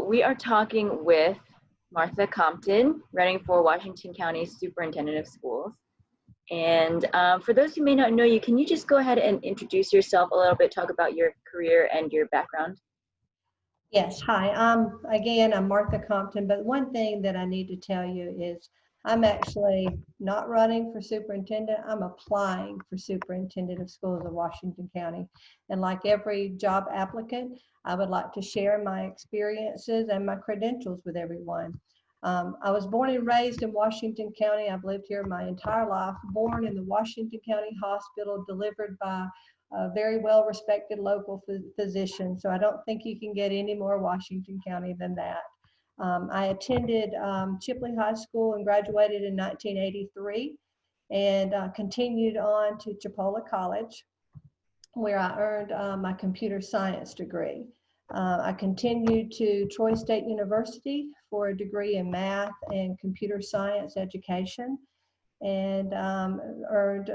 We are talking with Martha Compton, running for Washington County Superintendent of Schools. And for those who may not know you, can you just go ahead and introduce yourself a little bit, talk about your career and your background? Yes, hi. Again, I'm Martha Compton, but one thing that I need to tell you is I'm actually not running for superintendent. I'm applying for superintendent of schools of Washington County. And like every job applicant, I would like to share my experiences and my credentials with everyone. I was born and raised in Washington County. I've lived here my entire life, born in the Washington County Hospital, delivered by a very well-respected local physician. So I don't think you can get any more Washington County than that. I attended Chipley High School and graduated in 1983 and continued on to Chipola College, where I earned my computer science degree. I continued to Troy State University for a degree in math and computer science education, and earned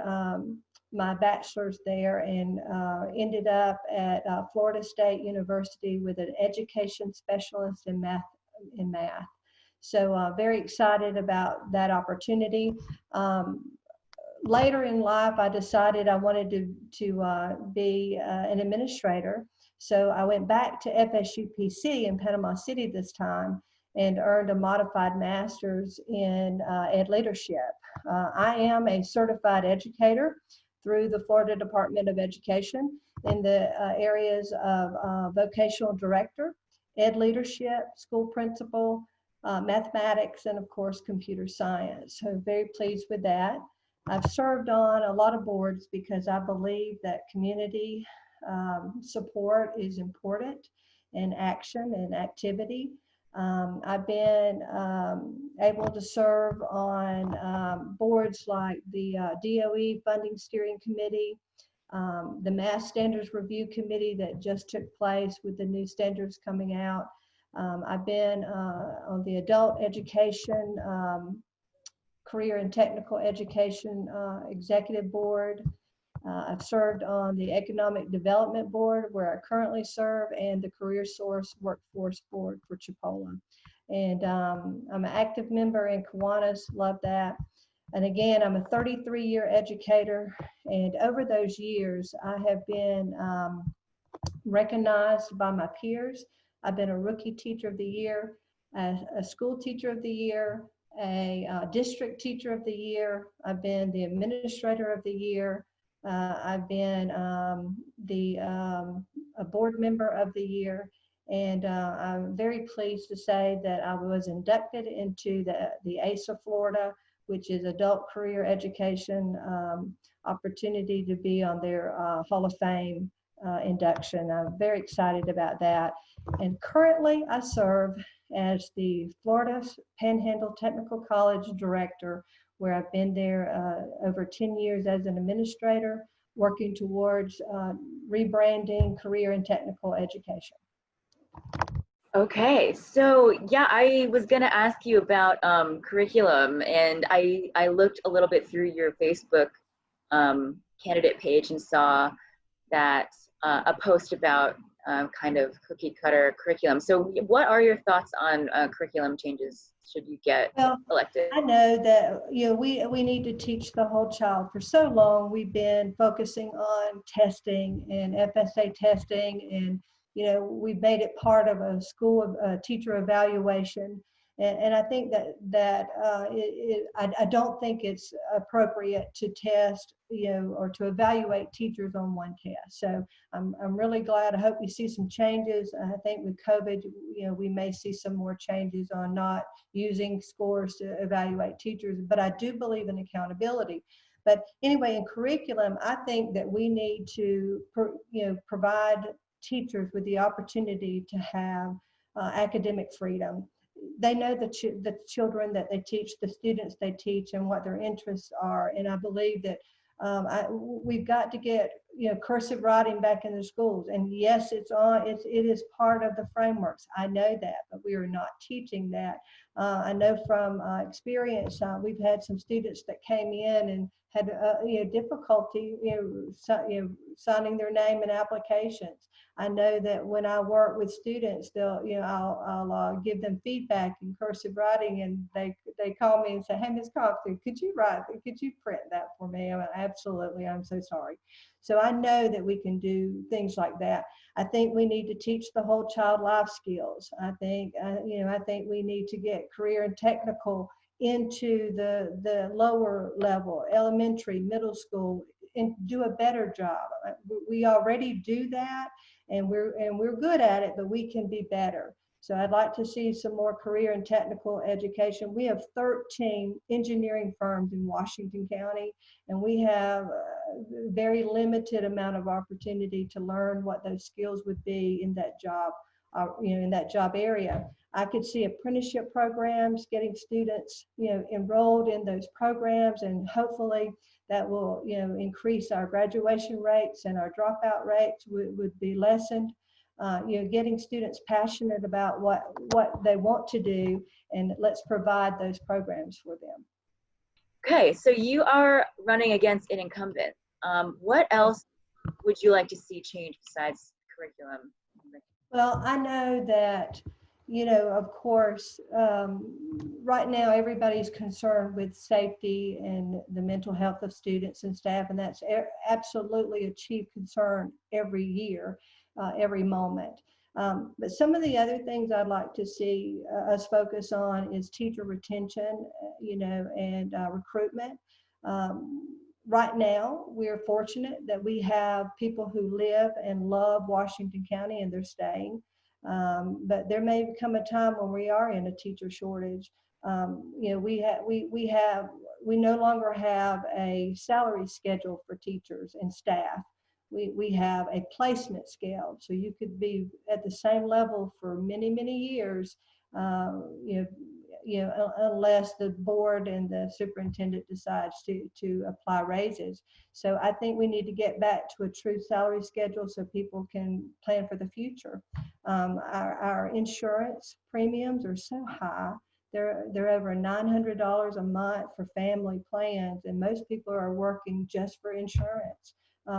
my bachelor's there, and ended up at Florida State University with an education specialist in math. So very excited about that opportunity. Later in life, I decided I wanted to be an administrator. So I went back to FSUPC in Panama City this time and earned a modified master's in ed leadership. I am a certified educator through the Florida Department of Education in the areas of vocational director, ed leadership, school principal, mathematics, and of course, computer science. So very pleased with that. I've served on a lot of boards because I believe that community support is important in action and activity. I've been able to serve on boards like the DOE Funding Steering Committee, the Mass Standards Review Committee that just took place with the new standards coming out. I've been on the Adult Education, Career and Technical Education Executive Board. I've served on the Economic Development Board, where I currently serve, and the Career Source Workforce Board for Chipola. And I'm an active member in Kiwanis, love that. And again, I'm a 33-year educator, and over those years, I have been recognized by my peers. I've been a Rookie Teacher of the Year, a School Teacher of the Year, a District Teacher of the Year. I've been the Administrator of the Year. I've been a board member of the year, and I'm very pleased to say that I was inducted into the ACE of Florida, which is Adult Career Education opportunity to be on their Hall of Fame induction. I'm very excited about that. And currently I serve as the Florida Panhandle Technical College Director, where I've been there over 10 years as an administrator, working towards rebranding career and technical education. Okay, so yeah, I was gonna ask you about curriculum, and I looked a little bit through your Facebook candidate page and saw that a post about kind of cookie cutter curriculum. So what are your thoughts on curriculum changes should you get elected? I know that we need to teach the whole child. For so long, we've been focusing on testing and FSA testing, and we've made it part of a school teacher evaluation. And I think that I don't think it's appropriate to test, or to evaluate teachers on one test. So I'm really glad. I hope we see some changes. I think with COVID, we may see some more changes on not using scores to evaluate teachers. But I do believe in accountability. But anyway, in curriculum, I think that we need to, provide teachers with the opportunity to have academic freedom. They know the children that they teach, the students they teach, and what their interests are. And I believe that we've got to get cursive writing back in the schools. And yes, it is part of the frameworks. I know that, but we are not teaching that. I know from experience, we've had some students that came in and had difficulty signing their name in applications. I know that when I work with students, they'll, I'll give them feedback in cursive writing, and they call me and say, "Hey, Ms. Compton, could you print that for me?" I'm like, "Absolutely, I'm so sorry." So I know that we can do things like that. I think we need to teach the whole child life skills. I think, I think we need to get career and technical into the lower level, elementary, middle school, and do a better job. We already do that, and we're good at it, but we can be better. So I'd like to see some more career and technical education. We have 13 engineering firms in Washington County, and we have a very limited amount of opportunity to learn what those skills would be in that job, in that job area. I could see apprenticeship programs, getting students, enrolled in those programs, and hopefully that will, increase our graduation rates, and our dropout rates would be lessened. Getting students passionate about what they want to do, and let's provide those programs for them. Okay, so you are running against an incumbent. What else would you like to see change besides curriculum? Well, I know that, of course, right now everybody's concerned with safety and the mental health of students and staff, and that's absolutely a chief concern every year, every moment. But some of the other things I'd like to see us focus on is teacher retention, and recruitment. Right now, we're fortunate that we have people who live and love Washington County, and they're staying. But there may come a time when we are in a teacher shortage. We no longer have a salary schedule for teachers and staff. We have a placement scale, so you could be at the same level for many, many years. Unless the board and the superintendent decides to apply raises. So I think we need to get back to a true salary schedule so people can plan for the future. Our insurance premiums are so high. They're over $900 a month for family plans, and most people are working just for insurance.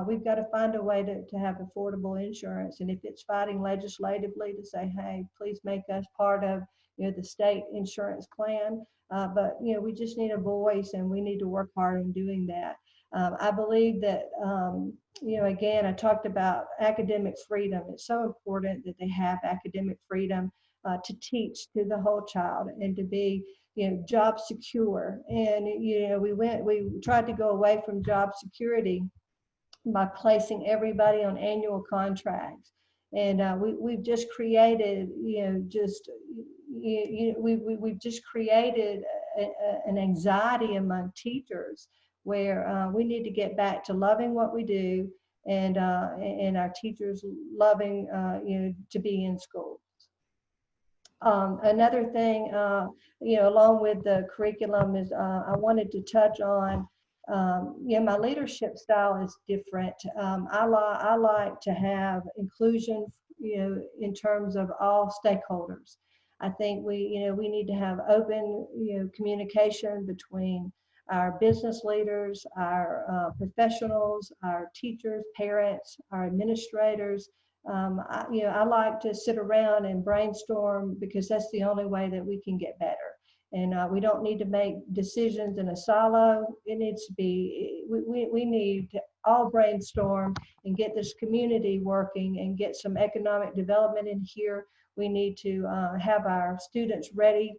We've got to find a way to have affordable insurance, and if it's fighting legislatively to say, hey, please make us part of the state insurance plan, but we just need a voice, and we need to work hard on doing that. I believe that again, I talked about academic freedom. It's so important that they have academic freedom to teach to the whole child, and to be job secure. And we tried to go away from job security by placing everybody on annual contracts, and we've just created we've just created an anxiety among teachers, where we need to get back to loving what we do, and our teachers loving to be in school. Another thing, along with the curriculum, is I wanted to touch on, my leadership style is different. I like to have inclusion, in terms of all stakeholders. I think we need to have open, communication between our business leaders, our professionals, our teachers, parents, our administrators. I like to sit around and brainstorm, because that's the only way that we can get better. And we don't need to make decisions in a silo. It needs to be, we need to all brainstorm and get this community working, and get some economic development in here. We need to have our students ready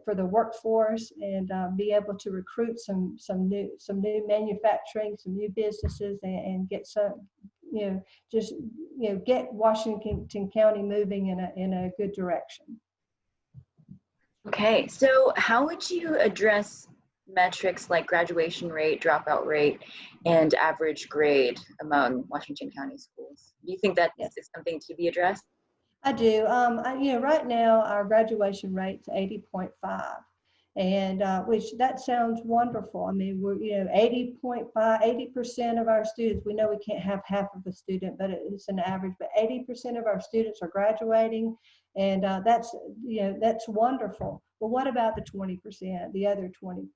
for the workforce, and be able to recruit some new manufacturing, some new businesses, and get some, get Washington County moving in a good direction. Okay, so how would you address metrics like graduation rate, dropout rate, and average grade among Washington County schools? Do you think that is something to be addressed? I do. Right now our graduation rate's 80.5, and which that sounds wonderful. I mean, we're 80.5, 80% of our students. We know we can't have half of a student, but it's an average. But 80% of our students are graduating, and that's wonderful. But what about the 20%, the other 20,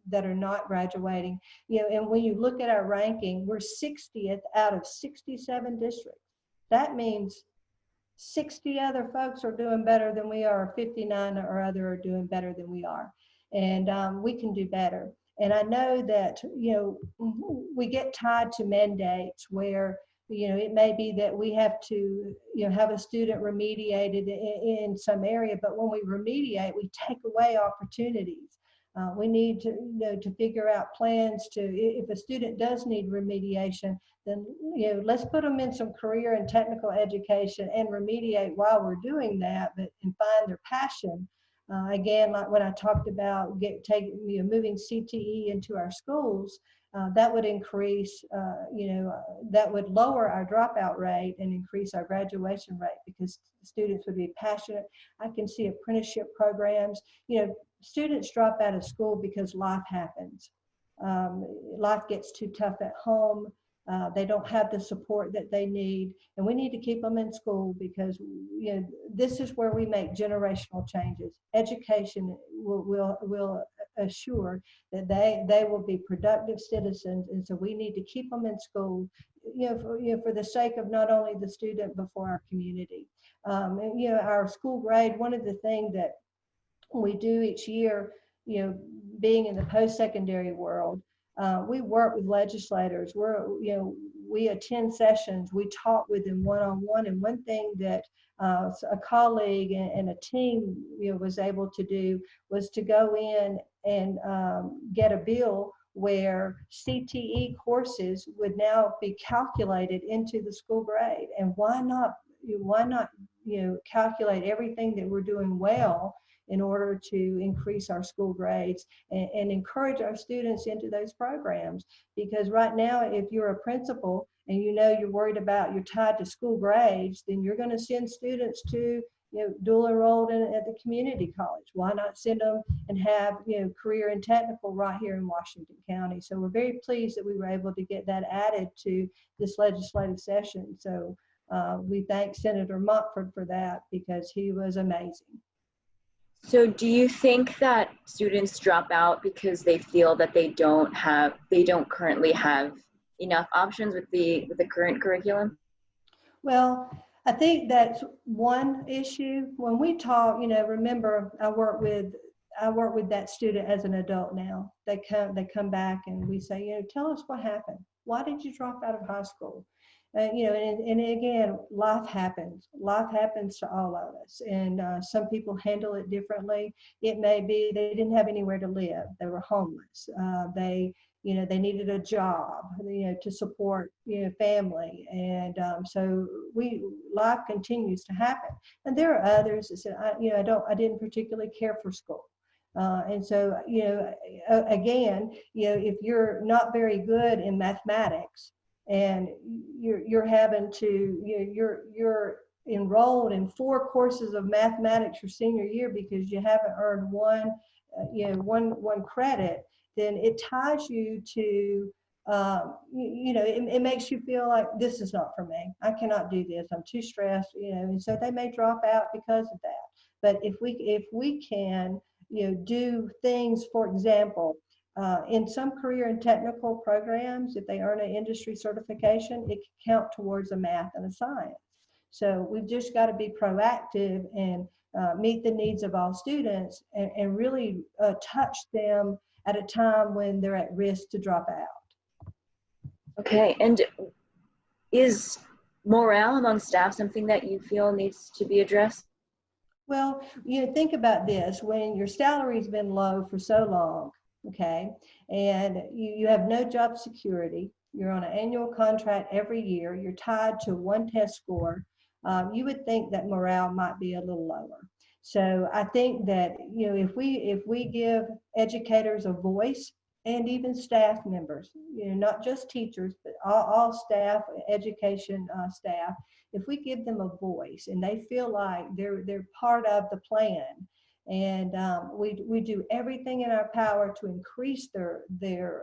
that are not graduating? And when you look at our ranking, we're 60th out of 67 districts. that means 60 other folks are doing better than we are, 59 or other are doing better than we are. And we can do better. And I know that, we get tied to mandates where, it may be that we have to, have a student remediated in some area, but when we remediate, we take away opportunities. We need to, to figure out plans to, if a student does need remediation, then, let's put them in some career and technical education and remediate while we're doing that, but and find their passion. Again, like when I talked about moving CTE into our schools, that would increase, that would lower our dropout rate and increase our graduation rate because students would be passionate. I can see apprenticeship programs. Students drop out of school because life happens. Life gets too tough at home. They don't have the support that they need, and we need to keep them in school because this is where we make generational changes. Education will assure that they will be productive citizens, and so we need to keep them in school, for the sake of not only the student but for our community. Our school grade. One of the things that we do each year, being in the post-secondary world, we work with legislators. We attend sessions. We talk with them one-on-one. And one thing that a colleague and a team, was able to do was to go in and get a bill where CTE courses would now be calculated into the school grade. And why not, calculate everything that we're doing well in order to increase our school grades and encourage our students into those programs. Because right now, if you're a principal and you're worried about, you're tied to school grades, then you're going to send students to, dual enrolled at the community college. Why not send them and have, career and technical right here in Washington County? So we're very pleased that we were able to get that added to this legislative session. So we thank Senator Montford for that because he was amazing. So do you think that students drop out because they feel that they don't currently have enough options with the current curriculum? Well, I think that's one issue. When we talk, remember I work with that student as an adult now. They come back and we say, tell us what happened. Why did you drop out of high school? And again, life happens. Life happens to all of us. And some people handle it differently. It may be they didn't have anywhere to live. They were homeless. They needed a job, to support, family. And so life continues to happen. And there are others that said, I didn't particularly care for school. And so, again, if you're not very good in mathematics, and you're having to, you're enrolled in 4 courses of mathematics your senior year because you haven't earned one credit, then it ties you to, it makes you feel like this is not for me. I cannot do this. I'm too stressed, and so they may drop out because of that. But if we can, do things, for example, in some career and technical programs, if they earn an industry certification, it can count towards a math and a science. So we've just got to be proactive and meet the needs of all students and really touch them at a time when they're at risk to drop out. Okay, and is morale among staff something that you feel needs to be addressed? Well, think about this. When your salary's been low for so long, okay, and you have no job security, you're on an annual contract every year, you're tied to one test score, you would think that morale might be a little lower. So I think that, if we give educators a voice, and even staff members, not just teachers, but all staff, education staff, if we give them a voice and they feel like they're part of the plan, and we do everything in our power to increase their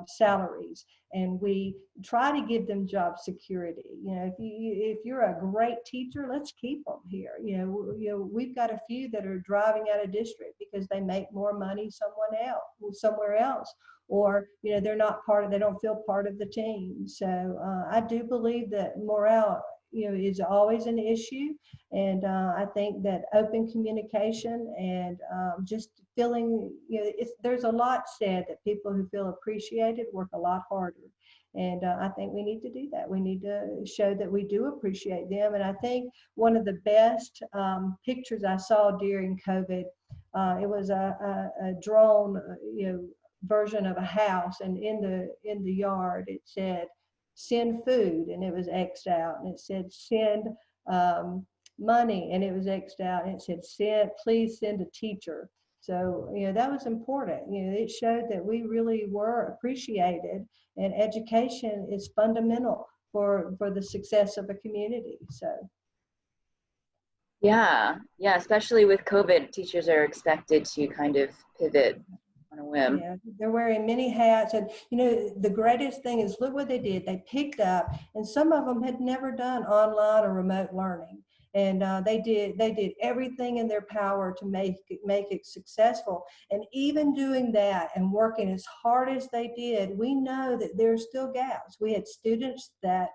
salaries, and we try to give them job security. If you're a great teacher, let's keep them here. We've got a few that are driving out of district because they make more money somewhere else, or they're not they don't feel part of the team. So I do believe that morale is always an issue. And I think that open communication and just feeling, there's a lot said that people who feel appreciated work a lot harder. And I think we need to do that. We need to show that we do appreciate them. And I think one of the best pictures I saw during COVID, it was a drone, version of a house, and in the yard it said send food, and it was X'd out, and it said send money, and it was X'd out, and it said please send a teacher. So that was important. It showed that we really were appreciated, and education is fundamental for the success of a community. So Yeah, yeah, especially with COVID, teachers are expected to kind of pivot on a whim. yeah, they're wearing many hats. And the greatest thing is, look what they did. They picked up, and some of them had never done online or remote learning. And they did everything in their power to make it successful. And even doing that and working as hard as they did, we know that there's still gaps. We had students that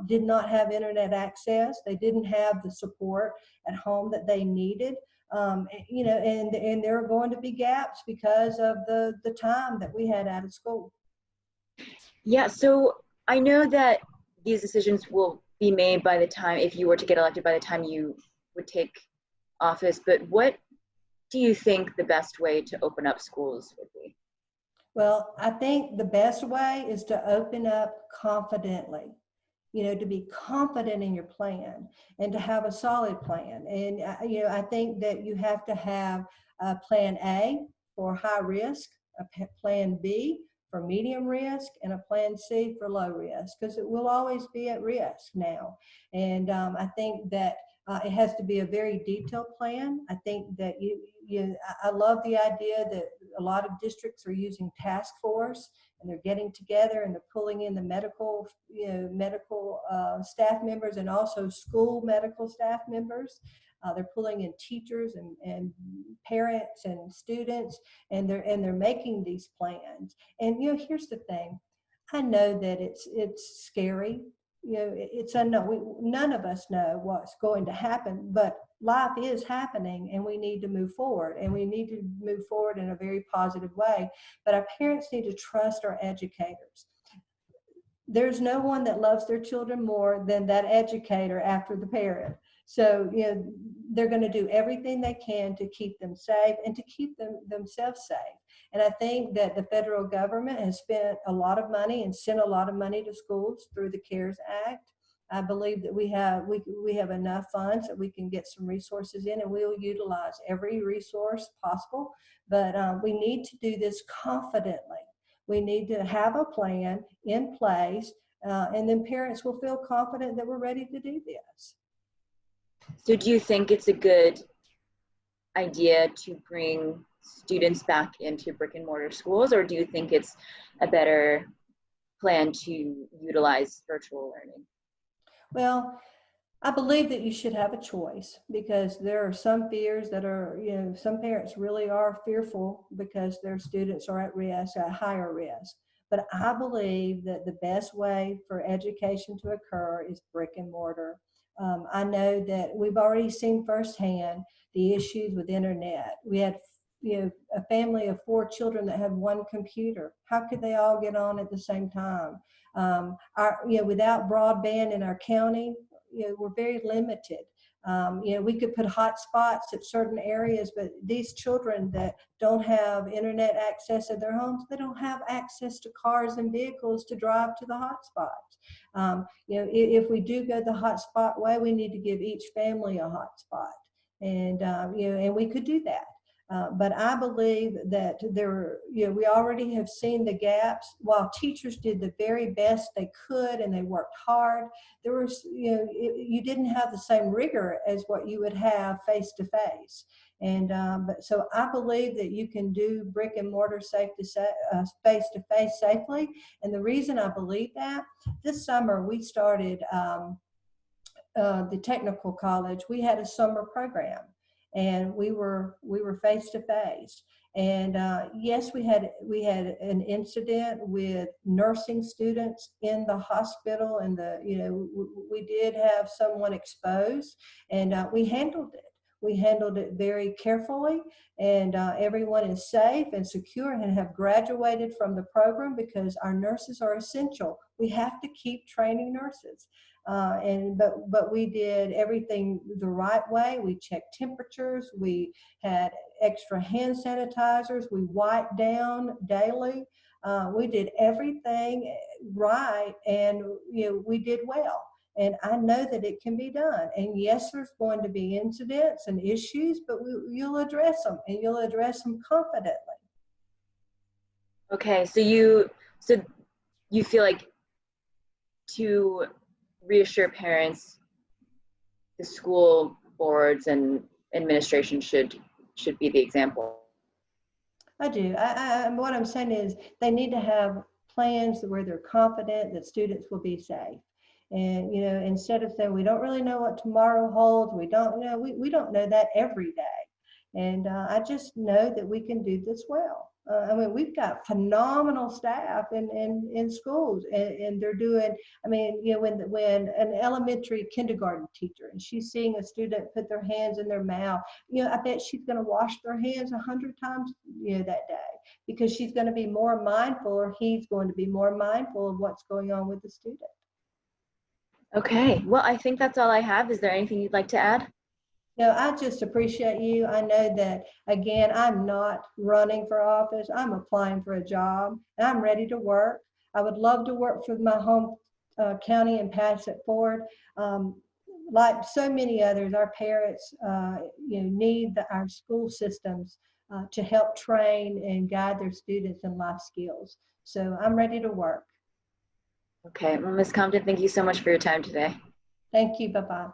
did not have internet access. They didn't have the support at home that they needed. And there are going to be gaps because of the time that we had out of school. Yeah, so I know that these decisions will be made by the time, if you were to get elected, by the time you would take office, but what do you think the best way to open up schools would be? Well, I think the best way is to open up confidently. To be confident in your plan and to have a solid plan. And, I think that you have to have a plan A for high risk, a plan B for medium risk, and a plan C for low risk, because it will always be at risk now. And I think that it has to be a very detailed plan. I think that I love the idea that a lot of districts are using task force, and they're getting together and they're pulling in the medical staff members, and also school medical staff members. They're pulling in teachers and parents and students, and they're making these plans. And here's the thing. I know that it's scary. It's unknown. None of us know what's going to happen, but life is happening, and we need to move forward, and we need to move forward in a very positive way. But our parents need to trust our educators. There's no one that loves their children more than that educator after the parent. So, they're going to do everything they can to keep them safe and to keep themselves safe. And I think that the federal government has spent a lot of money and sent a lot of money to schools through the CARES Act. I believe that we have enough funds that we can get some resources in, and we'll utilize every resource possible. But we need to do this confidently. We need to have a plan in place, and then parents will feel confident that we're ready to do this. So do you think it's a good idea to bring students back into brick and mortar schools, or do you think it's a better plan to utilize virtual learning? Well, I believe that you should have a choice, because there are some fears that are, some parents really are fearful because their students are at risk, at higher risk. But I believe that the best way for education to occur is brick and mortar. I know that we've already seen firsthand the issues with internet. We had a family of 4 children that had one computer. How could they all get on at the same time? Without broadband in our county, we're very limited. We could put hot spots at certain areas, but these children that don't have internet access at their homes, they don't have access to cars and vehicles to drive to the hot spots. If we do go the hot spot way, we need to give each family a hot spot, and we could do that. But I believe that we already have seen the gaps. While teachers did the very best they could and they worked hard, there was, you didn't have the same rigor as what you would have face to face. And so I believe that you can do brick and mortar face to face safely. And the reason I believe that, this summer we started the technical college. We had a summer program. and we were face to face. And yes, we had an incident with nursing students in the hospital, and we did have someone exposed, and we handled it. We handled it very carefully, and everyone is safe and secure and have graduated from the program because our nurses are essential. We have to keep training nurses. But we did everything the right way. We checked temperatures. We had extra hand sanitizers. We wiped down daily. We did everything right, and we did well. And I know that it can be done. And yes, there's going to be incidents and issues, but you'll address them, and you'll address them confidently. Okay, so you feel like to reassure parents, the school boards and administration should be the example. I do. What I'm saying is they need to have plans where they're confident that students will be safe. And instead of saying we don't really know what tomorrow holds, we don't know. We don't know that every day. And I just know that we can do this well. I mean, we've got phenomenal staff in schools, and they're doing. I mean, when an elementary kindergarten teacher and she's seeing a student put their hands in their mouth, I bet she's going to wash their hands 100 times, that day, because she's going to be more mindful, or he's going to be more mindful of what's going on with the student. Okay, well, I think that's all I have. Is there anything you'd like to add? No, I just appreciate you. I know that, again, I'm not running for office. I'm applying for a job, and I'm ready to work. I would love to work for my home county and pass it forward. Like so many others, our parents need our school systems to help train and guide their students in life skills. So I'm ready to work. Okay, well, Ms. Compton, thank you so much for your time today. Thank you. Bye-bye.